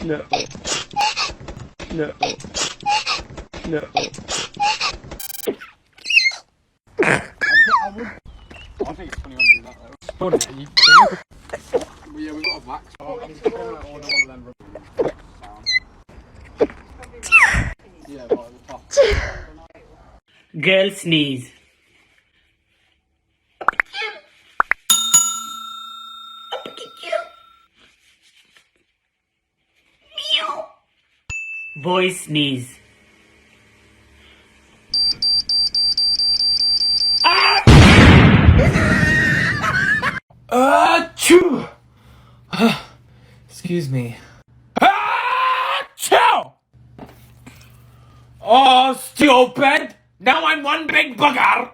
No. No. No. I think it's funny when you do that though. Funny? Well, yeah, we've got a black, so I'm just gonna order one of them sound. Yeah, right at the top. Girl sneeze. Boy sneeze. Achoo! Excuse me. Achoo! Oh, stupid! Now I'm one big bugger!